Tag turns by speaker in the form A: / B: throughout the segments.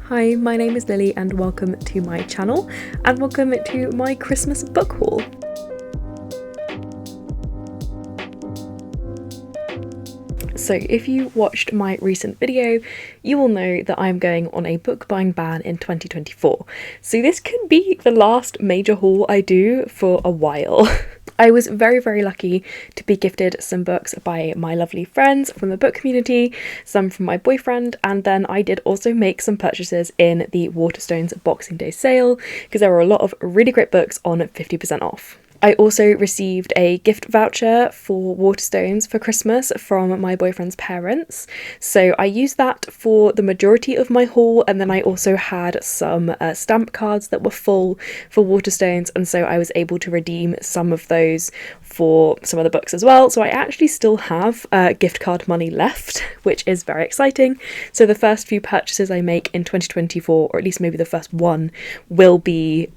A: Hi, my name is Lily and welcome to my channel and welcome to my Christmas book haul. So if you watched my recent video, you will know that I'm going on a book buying ban in 2024. So this could be the last major haul I do for a while. I was very lucky to be gifted some books by my lovely friends from the book community, some from my boyfriend, and then I did also make some purchases in the Waterstones Boxing Day sale because there were a lot of really great books on 50% off. I also received a gift voucher for Waterstones for Christmas from my boyfriend's parents, so I used that for the majority of my haul, and then I also had some stamp cards that were full for Waterstones, and so I was able to redeem some of those for some of the books as well. So I actually still have gift card money left, which is very exciting. So the first few purchases I make in 2024, or at least maybe the first one, will be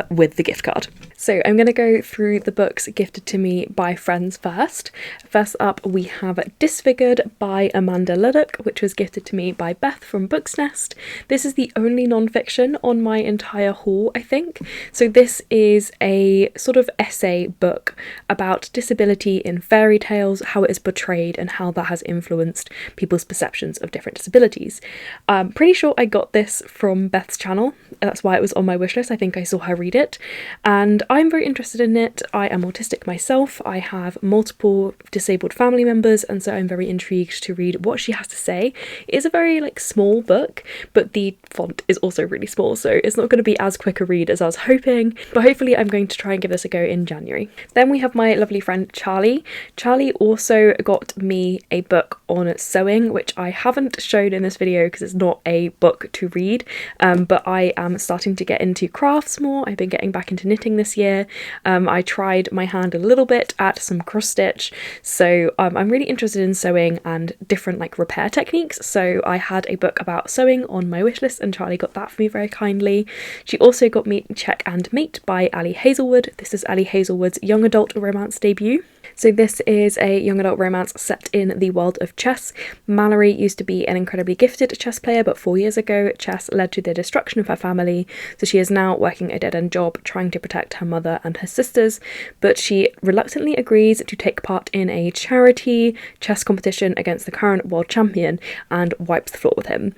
A: with the gift card. So I'm going to go through the books gifted to me by friends first. First up, we have Disfigured by Amanda Luddock, which was gifted to me by Beth from Books Nest. This is the only non-fiction on my entire haul, I think. So this is a sort of essay book about disability in fairy tales, how it is portrayed and how that has influenced people's perceptions of different disabilities. I'm pretty sure I got this from Beth's channel. That's why it was on my wishlist. I think I saw her read it, and I'm very interested in it. I am autistic myself. I have multiple disabled family members, and so I'm very intrigued to read what she has to say. It is a very small book, but the font is also really small, so it's not going to be as quick a read as I was hoping, but hopefully I'm going to try and give this a go in January. Then we have my lovely friend Charlie. Charlie also got me a book on sewing, which I haven't showed in this video because it's not a book to read, but I am starting to get into crafts more. I've been getting back into knitting this year. I tried my hand a little bit at some cross stitch, so I'm really interested in sewing and different repair techniques, so I had a book about sewing on my wishlist and Charlie got that for me very kindly. She also got me Check and Mate by Ali Hazelwood. This is Ali Hazelwood's young adult romance debut. So this is a young adult romance set in the world of chess. Mallory used to be an incredibly gifted chess player, but 4 years ago chess led to the destruction of her family, so she is now working a dead-end job trying to protect her mother and her sisters, but she reluctantly agrees to take part in a charity chess competition against the current world champion and wipes the floor with him.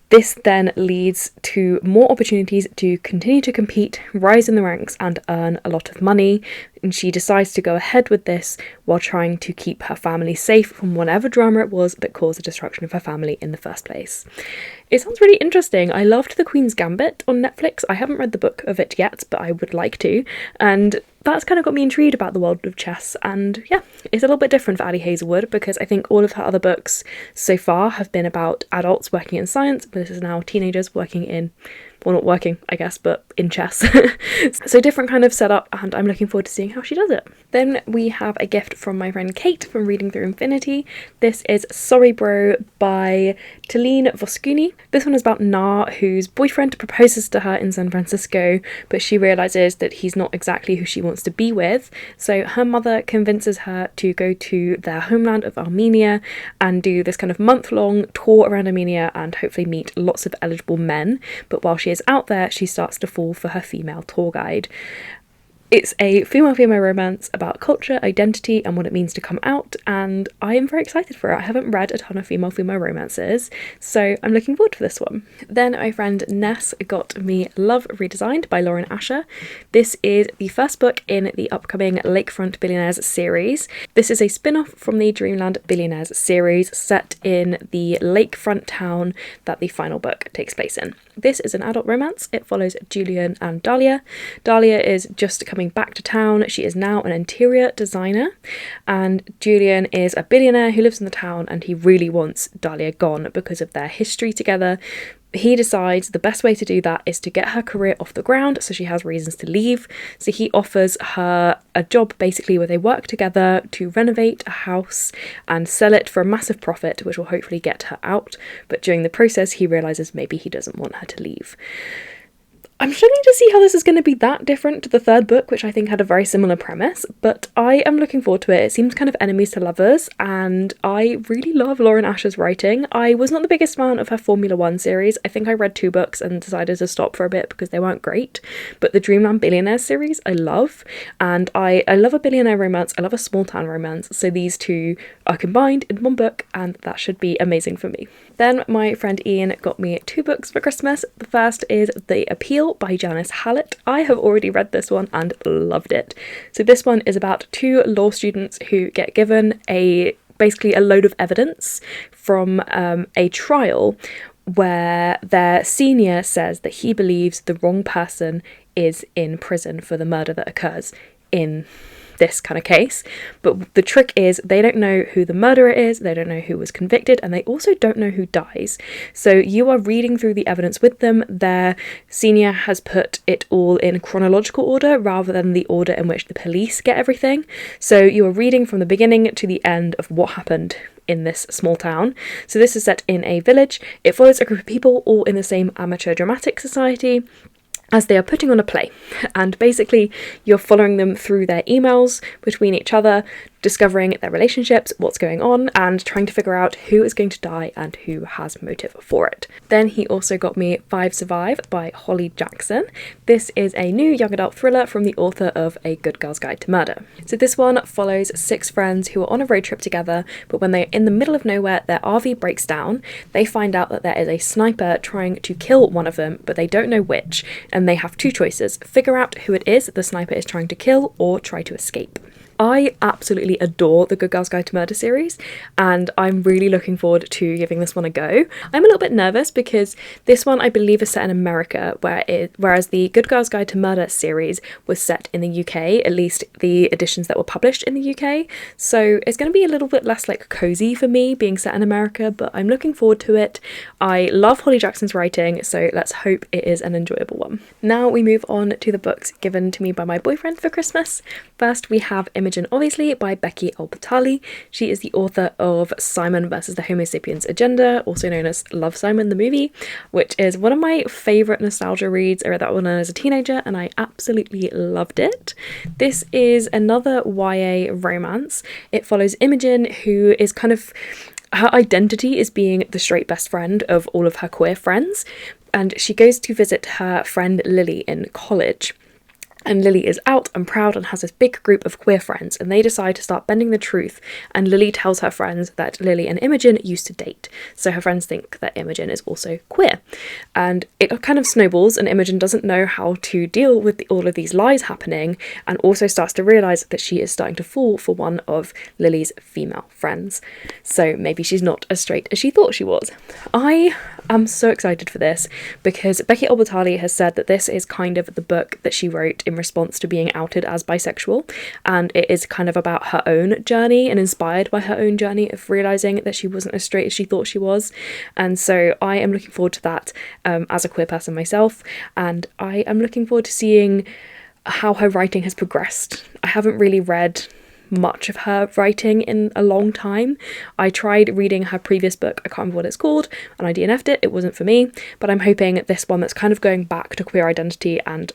A: This then leads to more opportunities to continue to compete, rise in the ranks and earn a lot of money, and she decides to go ahead with this while trying to keep her family safe from whatever drama it was that caused the destruction of her family in the first place. It sounds really interesting. I loved The Queen's Gambit on Netflix. I haven't read the book of it yet, but I would like to, and that's kind of got me intrigued about the world of chess. And yeah, it's a little bit different for Ali Hazelwood because I think all of her other books so far have been about adults working in science, but this is now teenagers working in, well, not working, I guess, but in chess. So different kind of setup, and I'm looking forward to seeing how she does it. Then we have a gift from my friend Kate from Reading Through Infinity. This is Sorry Bro by Talene Voskuni. This one is about Na, whose boyfriend proposes to her in San Francisco, but she realises that he's not exactly who she wants to be with. So her mother convinces her to go to their homeland of Armenia and do this kind of month-long tour around Armenia and hopefully meet lots of eligible men. But while she is out there, she starts to fall for her female tour guide. It's a female-female romance about culture, identity, and what it means to come out, and I am very excited for it. I haven't read a ton of female-female romances, so I'm looking forward to this one. Then my friend Ness got me Love Redesigned by Lauren Asher. This is the first book in the upcoming Lakefront Billionaires series. This is a spin-off from the Dreamland Billionaires series set in the lakefront town that the final book takes place in. This is an adult romance. It follows Julian and Dahlia. Dahlia is just coming back to town. She is now an interior designer, and Julian is a billionaire who lives in the town, and he really wants Dahlia gone because of their history together. He decides the best way to do that is to get her career off the ground so she has reasons to leave. So he offers her a job basically where they work together to renovate a house and sell it for a massive profit, which will hopefully get her out. But during the process, he realises maybe he doesn't want her to leave. I'm struggling to see how this is going to be that different to the third book, which I think had a very similar premise, but I am looking forward to it. It seems kind of enemies to lovers, and I really love Lauren Asher's writing. I was not the biggest fan of her Formula One series. I think I read 2 books and decided to stop for a bit because they weren't great, but the Dreamland Billionaires series I love, and I love a billionaire romance, I love a small town romance, so these two are combined in one book, and that should be amazing for me. Then my friend Ian got me 2 books for Christmas. The first is The Appeal by Janice Hallett. I have already read this one and loved it. So this one is about 2 law students who get given basically a load of evidence from a trial where their senior says that he believes the wrong person is in prison for the murder that occurs in this kind of case. But the trick is they don't know who the murderer is, they don't know who was convicted, and they also don't know who dies. So you are reading through the evidence with them. Their senior has put it all in chronological order rather than the order in which the police get everything. So you are reading from the beginning to the end of what happened in this small town. So this is set in a village. It follows a group of people all in the same amateur dramatic society as they are putting on a play, and basically you're following them through their emails between each other, discovering their relationships, what's going on, and trying to figure out who is going to die and who has motive for it. Then he also got me 5 Survive by Holly Jackson. This is a new young adult thriller from the author of A Good Girl's Guide to Murder. So this one follows 6 friends who are on a road trip together, but when they're in the middle of nowhere, their RV breaks down. They find out that there is a sniper trying to kill one of them, but they don't know which, and they have 2 choices: figure out who it is the sniper is trying to kill, or try to escape. I absolutely adore the Good Girl's Guide to Murder series, and I'm really looking forward to giving this one a go. I'm a little bit nervous because this one I believe is set in America, whereas the Good Girl's Guide to Murder series was set in the UK, at least the editions that were published in the UK. So it's going to be a little bit less like cozy for me being set in America, but I'm looking forward to it. I love Holly Jackson's writing, so let's hope it is an enjoyable one. Now we move on to the books given to me by my boyfriend for Christmas. First we have Imogen, obviously, by Becky Albertalli. She is the author of Simon versus the Homo sapiens Agenda, also known as Love, Simon the movie, which is one of my favourite nostalgia reads. I read that one as a teenager and I absolutely loved it. This is another YA romance. It follows Imogen, who is her identity is being the straight best friend of all of her queer friends, and she goes to visit her friend Lily in college. And Lily is out and proud and has this big group of queer friends, and they decide to start bending the truth, and Lily tells her friends that Lily and Imogen used to date. So her friends think that Imogen is also queer. And it kind of snowballs, and Imogen doesn't know how to deal with all of these lies happening, and also starts to realise that she is starting to fall for one of Lily's female friends. So maybe she's not as straight as she thought she was. I am so excited for this because Becky Albertalli has said that this is kind of the book that she wrote in response to being outed as bisexual, and it is kind of about her own journey and inspired by her own journey of realising that she wasn't as straight as she thought she was. And so I am looking forward to that as a queer person myself, and I am looking forward to seeing how her writing has progressed. I haven't really read much of her writing in a long time. I tried reading her previous book, I can't remember what it's called, and I DNF'd it. It wasn't for me, but I'm hoping this one that's kind of going back to queer identity and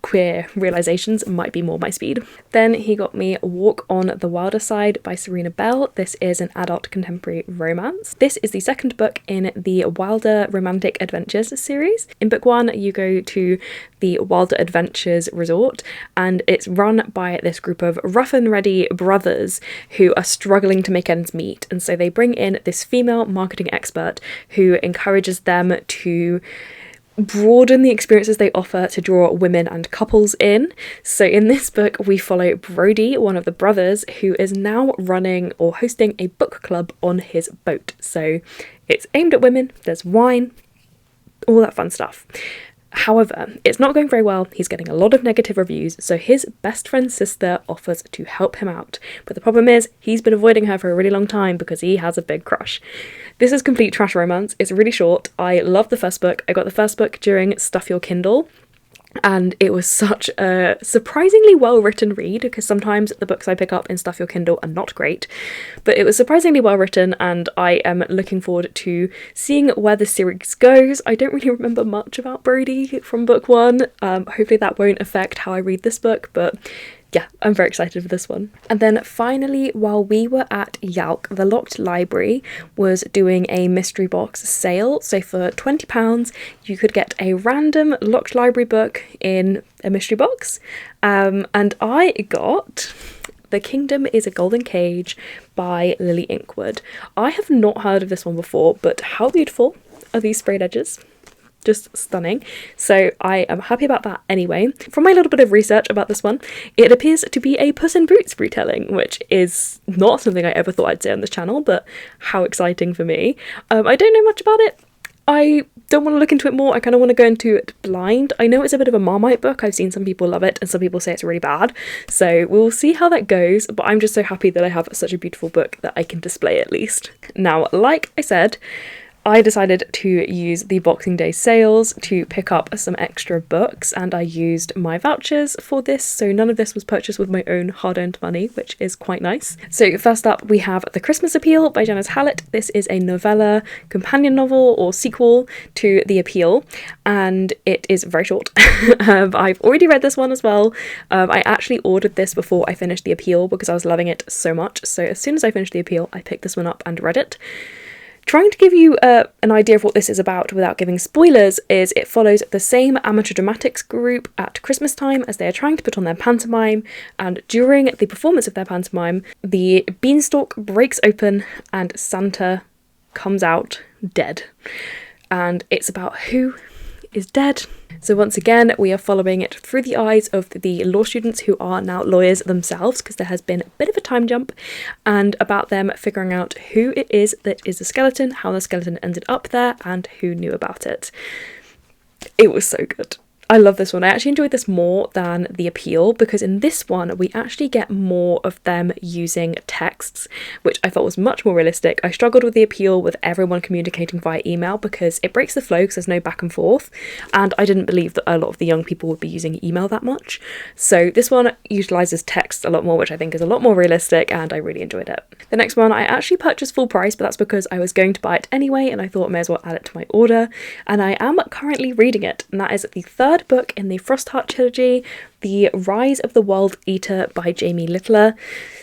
A: queer realizations might be more my speed. Then he got me Walk on the Wilder Side by Serena Bell. This is an adult contemporary romance. This is the second book in the Wilder Romantic Adventures series. In book 1 you go to the Wilder Adventures resort, and it's run by this group of rough and ready brothers who are struggling to make ends meet, and so they bring in this female marketing expert who encourages them to broaden the experiences they offer to draw women and couples in. So in this book we follow Brody, one of the brothers, who is now running or hosting a book club on his boat. So it's aimed at women, there's wine, all that fun stuff. However, it's not going very well. He's getting a lot of negative reviews, so his best friend's sister offers to help him out. But the problem is, he's been avoiding her for a really long time because he has a big crush. This is complete trash romance. It's really short. I love the first book. I got the first book during Stuff Your Kindle, And it was such a surprisingly well written read, because sometimes the books I pick up in Stuff Your Kindle are not great, but it was surprisingly well written, and I am looking forward to seeing where the series goes. I don't really remember much about Brody from book one. Hopefully that won't affect how I read this book, but yeah, I'm very excited for this one. And then finally, while we were at Yalk, the Locked Library was doing a mystery box sale. So for £20, you could get a random Locked Library book in a mystery box. And I got The Kingdom is a Golden Cage by Lily Inkwood. I have not heard of this one before, but how beautiful are these sprayed edges? Just stunning. So I am happy about that anyway. From my little bit of research about this one, it appears to be a Puss in Boots retelling, which is not something I ever thought I'd say on this channel, but how exciting for me. I don't know much about it. I don't want to look into it more. I kind of want to go into it blind. I know it's a bit of a Marmite book. I've seen some people love it and some people say it's really bad. So we'll see how that goes, but I'm just so happy that I have such a beautiful book that I can display at least. Now, like I said, I decided to use the Boxing Day sales to pick up some extra books, and I used my vouchers for this, so none of this was purchased with my own hard-earned money, which is quite nice. So first up we have The Christmas Appeal by Janice Hallett. This is a novella, companion novel or sequel to The Appeal, and it is very short. I've already read this one as well. I actually ordered this before I finished The Appeal because I was loving it so much, so as soon as I finished The Appeal I picked this one up and read it. Trying to give you an idea of what this is about without giving spoilers is it follows the same amateur dramatics group at Christmas time as they are trying to put on their pantomime, and during the performance of their pantomime, the beanstalk breaks open and Santa comes out dead. And it's about who is dead. So once again, we are following it through the eyes of the law students who are now lawyers themselves, because there has been a bit of a time jump, and about them figuring out who it is that is the skeleton, how the skeleton ended up there, and who knew about it. It was so good. I love this one. I actually enjoyed this more than The Appeal, because in this one we actually get more of them using texts, which I thought was much more realistic. I struggled with The Appeal with everyone communicating via email because it breaks the flow because there's no back and forth, and I didn't believe that a lot of the young people would be using email that much. So this one utilises text a lot more, which I think is a lot more realistic, and I really enjoyed it. The next one I actually purchased full price, but that's because I was going to buy it anyway and I thought I may as well add it to my order, and I am currently reading it, and that is the third book in the Frostheart trilogy, The Rise of the World Eater by Jamie Littler.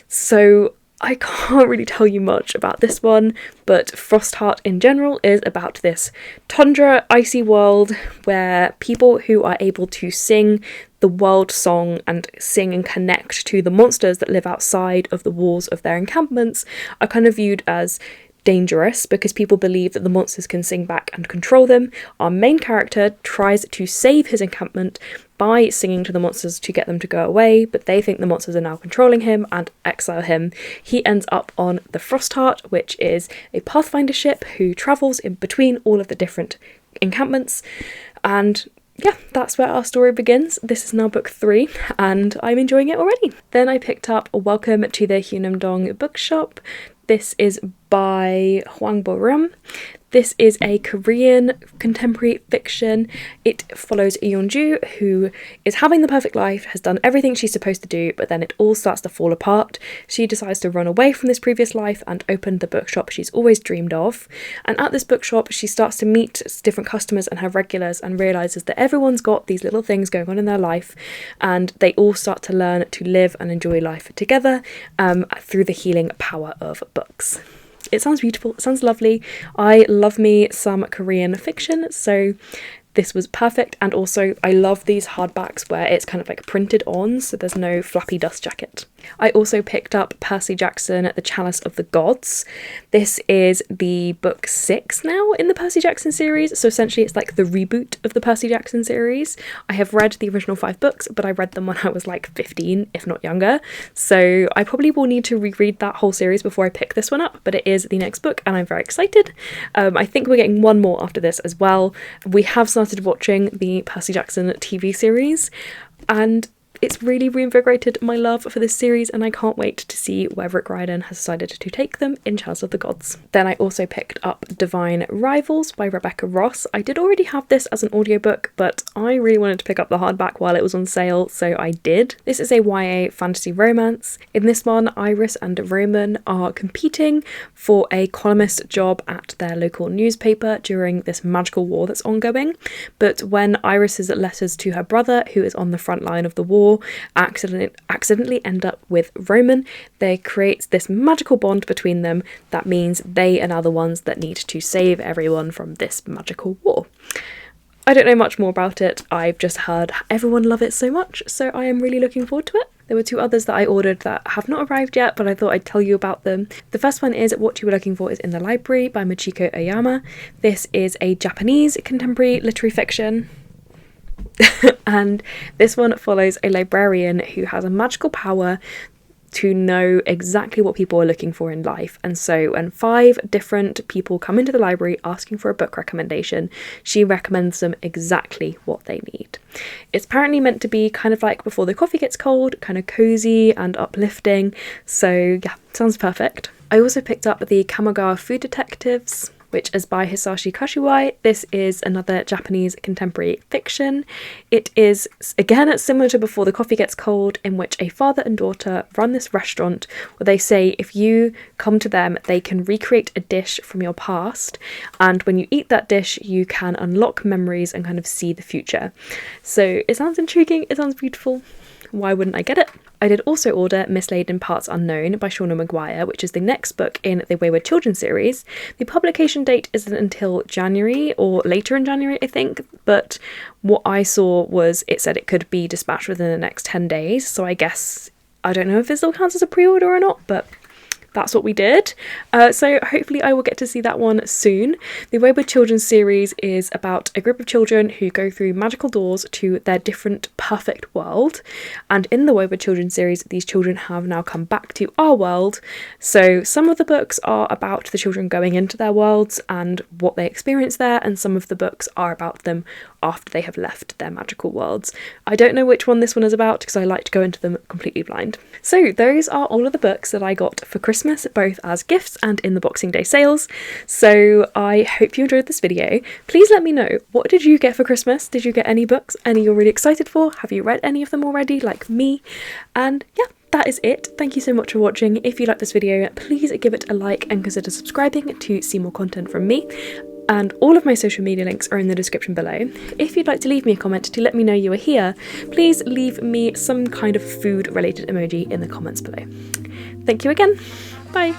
A: So I can't really tell you much about this one, but Frostheart in general is about this tundra, icy world where people who are able to sing the world song and sing and connect to the monsters that live outside of the walls of their encampments are kind of viewed as dangerous because people believe that the monsters can sing back and control them. Our main character tries to save his encampment by singing to the monsters to get them to go away, but they think the monsters are now controlling him and exile him. He ends up on the Frostheart, which is a Pathfinder ship who travels in between all of the different encampments, and yeah, that's where our story begins. This is now book 3, and I'm enjoying it already. Then I picked up Welcome to the Hyunam-dong Bookshop. This is by Hwang Bo-rum. This is a Korean contemporary fiction. It follows Yeonju, who is having the perfect life, has done everything she's supposed to do, but then it all starts to fall apart. She decides to run away from this previous life and open the bookshop she's always dreamed of. And at this bookshop, she starts to meet different customers and have regulars and realises that everyone's got these little things going on in their life, and they all start to learn to live and enjoy life together through the healing power of books. It sounds beautiful, it sounds lovely. I love me some Korean fiction, so this was perfect. And also I love these hardbacks where it's kind of like printed on, so there's no flappy dust jacket. I also picked up Percy Jackson, The Chalice of the Gods. This is the book 6 now in the Percy Jackson series, so essentially it's like the reboot of the Percy Jackson series. I have read the original 5 books, but I read them when I was like 15, if not younger, so I probably will need to reread that whole series before I pick this one up, but it is the next book and I'm very excited. I think we're getting one more after this as well. We have started watching the Percy Jackson TV series, and it's really reinvigorated my love for this series, and I can't wait to see where Rick Riordan has decided to take them in Chalice of the Gods. Then I also picked up Divine Rivals by Rebecca Ross. I did already have this as an audiobook, but I really wanted to pick up the hardback while it was on sale, so I did. This is a YA fantasy romance. In this one, Iris and Roman are competing for a columnist job at their local newspaper during this magical war that's ongoing, but when Iris's letters to her brother, who is on the front line of the war, accidentally end up with Roman, they create this magical bond between them that means they are now the ones that need to save everyone from this magical war. I don't know much more about it, I've just heard everyone love it so much, so I am really looking forward to it. There were 2 others that I ordered that have not arrived yet, but I thought I'd tell you about them. The first one is What You Were Looking For Is in the Library by Michiko Oyama. This is a Japanese contemporary literary fiction. And this one follows a librarian who has a magical power to know exactly what people are looking for in life. And so when 5 different people come into the library asking for a book recommendation, she recommends them exactly what they need. It's apparently meant to be kind of like Before the Coffee Gets Cold, kind of cozy and uplifting. So yeah, sounds perfect. I also picked up the Kamogawa Food Detectives, which is by Hisashi Kashiwai. This is another Japanese contemporary fiction. It is, again, similar to Before the Coffee Gets Cold, in which a father and daughter run this restaurant where they say if you come to them, they can recreate a dish from your past, and when you eat that dish, you can unlock memories and kind of see the future. So it sounds intriguing, it sounds beautiful. Why wouldn't I get it? I did also order Mislaid in Parts Unknown by Shauna Maguire, which is the next book in the Wayward Children series. The publication date isn't until January, or later in January, I think, but what I saw was it said it could be dispatched within the next 10 days, so I guess, I don't know if it still counts as a pre-order or not, but that's what we did. So hopefully I will get to see that one soon. The Wayward Children series is about a group of children who go through magical doors to their different perfect world. And in the Wayward Children series, these children have now come back to our world. So some of the books are about the children going into their worlds and what they experience there, and some of the books are about them after they have left their magical worlds. I don't know which one this one is about because I like to go into them completely blind. So those are all of the books that I got for Christmas, both as gifts and in the Boxing Day sales. So I hope you enjoyed this video. Please let me know, what did you get for Christmas? Did you get any books? Any you're really excited for? Have you read any of them already, like me? And yeah, that is it. Thank you so much for watching. If you like this video, please give it a like and consider subscribing to see more content from me. And all of my social media links are in the description below. If you'd like to leave me a comment to let me know you are here, please leave me some kind of food related emoji in the comments below. Thank you again. Bye.